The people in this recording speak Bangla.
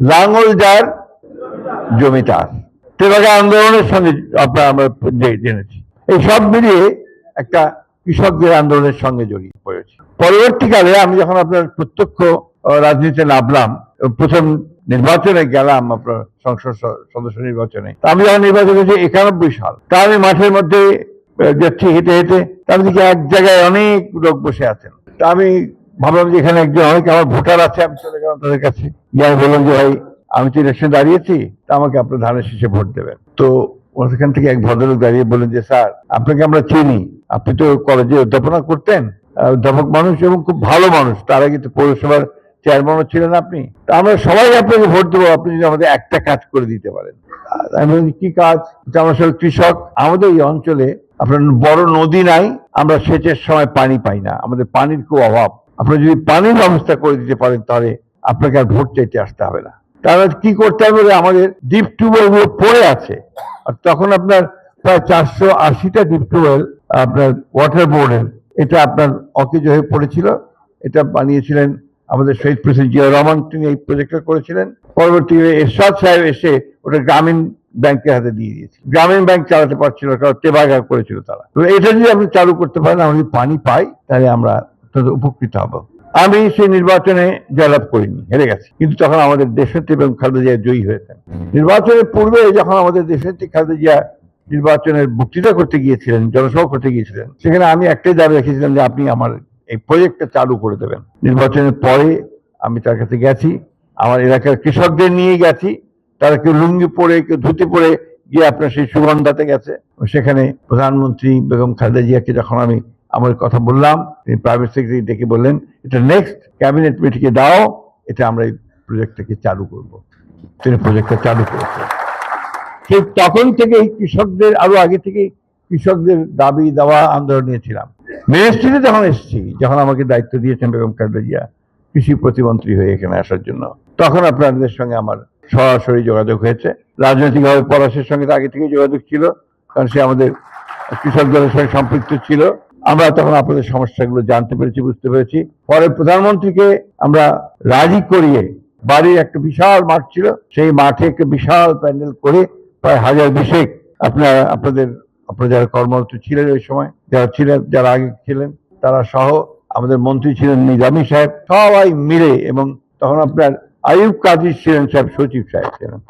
লাঙ্গল যার জমিদার, তেভাগা আন্দোলনের সঙ্গে আমরা জেনেছি। এই সব মিলিয়ে একটা কৃষকদের আন্দোলনের সঙ্গে জড়িয়ে পড়েছি। পরবর্তীকালে আমি যখন আপনার প্রত্যক্ষ রাজনীতিতে নামলাম, প্রথম নির্বাচনে গেলাম, আপনার সংসদ সদস্য নির্বাচনে, আমি যখন নির্বাচন করেছি 91 সাল, তা আমি মাঠের মধ্যে যাচ্ছি হেঁটে হেঁটে, আমি দেখি এক জায়গায় অনেক লোক বসে আছেন। তা আমি ভাবলাম যে এখানে একজন অনেক আমার ভোটার আছে, আমি চলে গেলাম তাদের কাছে, গিয়ে বললাম যে ভাই আমি তো ইলেকশনে দাঁড়িয়েছি, তা আমাকে আপনার ধানের শীষে ভোট দেবেন। তো ওখান থেকে এক ভদ্রলোক দাঁড়িয়ে বললেন যে স্যার আপনাকে আমরা চিনি, আপনি তো কলেজে অধ্যাপনা করতেন, অধ্যাপক মানুষ এবং খুব ভালো মানুষ, তার আগে তো পৌরসভার চেয়ারম্যানও ছিলেন আপনি, তা আমরা সবাই আপনাকে ভোট দেবো আপনি যদি আমাদের একটা কাজ করে দিতে পারেন। আমি বলি কি কাজ? আমরা সব কৃষক, আমাদের এই অঞ্চলে আপনার বড় নদী নাই, আমরা সেচের সময় পানি পাই না, আমাদের পানির খুব অভাব, আপনারা যদি পানির ব্যবস্থা করে দিতে পারেন তাহলে আপনাকে আর ভোট চাইতে আসতে হবে না। তাহলে কি করতে হবে? আমাদের ডিপ টিউবওয়েল গুলো পড়ে আছে, আর তখন আপনার প্রায় 480টা ডিপ টিউবওয়েল আপনার ওয়াটার বোর্ডের, এটা আপনার অকেজ হয়ে পড়েছিল। এটা বানিয়েছিলেন আমাদের শহীদ প্রেসিডেন্ট জিয়া রহমান, তিনি এই প্রজেক্টটা করেছিলেন। পরবর্তীতে এরশাদ সাহেব এসে ওটা গ্রামীণ ব্যাংকের হাতে দিয়ে দিয়েছে, গ্রামীণ ব্যাংক চালাতে পারছিল, কারণ তেভাগা করেছিল তারা। তো এটা যদি আপনি চালু করতে পারেন, আমরা যদি পানি পাই তাহলে আমরা উপকৃত হব। আমি সেই নির্বাচনে জয়লাভ করিনি, হেরে গেছি, কিন্তু তখন আমাদের দেশনেত্রী এবং খালেদা জিয়া জয়ী হয়েছেন। নির্বাচনের পূর্বে যখন আমাদের দেশনেত্রী খালেদা জিয়া নির্বাচনের বক্তৃতা করতে গিয়েছিলেন, জনসভা করতে গিয়েছিলেন, সেখানে আমি একটাই দাবি রেখেছিলাম যে আপনি আমার এই প্রজেক্টটা চালু করে দেবেন। নির্বাচনের পরে আমি তার কাছে গেছি, আমার এলাকার কৃষকদের নিয়ে গেছি, তারা কেউ লুঙ্গি পরে কেউ ধুতি পরে গিয়ে আপনার সেই সুগন্ধাতে গেছে। সেখানে প্রধানমন্ত্রী বেগম খালেদা জিয়াকে যখন আমি আমার কথা বললাম, তিনি প্রাইভেট সেক্রেটারি ডেকে বললেন এটা নেক্সট ক্যাবিনেট মিটিংয়ে দাও, এটা আমরা এই প্রজেক্টটাকে চালু করব। তিনি প্রজেক্টটা চালু করেছেন। ঠিক তখন থেকেই কৃষকদের, আরো আগে থেকেই কৃষকদের দাবি দেওয়া আন্দোলন নিয়েছিলাম। মিনিস্ট্রিতে যখন এসেছি, যখন আমাকে দায়িত্ব দিয়েছেন বেগম খালেদা জিয়া কৃষি প্রতিমন্ত্রী হয়ে এখানে আসার জন্য, তখন আপনাদের সঙ্গে আমার সরাসরি যোগাযোগ হয়েছে। রাজনৈতিকভাবে পলাশের সঙ্গে তো আগে থেকেই যোগাযোগ ছিল, কারণ সে আমাদের কৃষক দলের সঙ্গে সম্পৃক্ত ছিল। আমরা তখন আপনাদের সমস্যাগুলো জানতে পেরেছি, বুঝতে পেরেছি। পরে প্রধানমন্ত্রীকে আমরা রাজি করিয়ে, বাড়ির একটা বিশাল মাঠ ছিল, সেই মাঠে একটা বিশাল প্যান্ডেল করে প্রায় 1000-20 আপনাদের যারা কর্মরত ছিলেন ওই সময়, যারা ছিলেন, যারা আগে ছিলেন, তারা সহ আমাদের মন্ত্রী ছিলেন নিজামী সাহেব, সবাই মিলে, এবং তখন আপনার আইয়ুব কাদির ছিলেন সাহেব, সচিব সাহেব ছিলেন,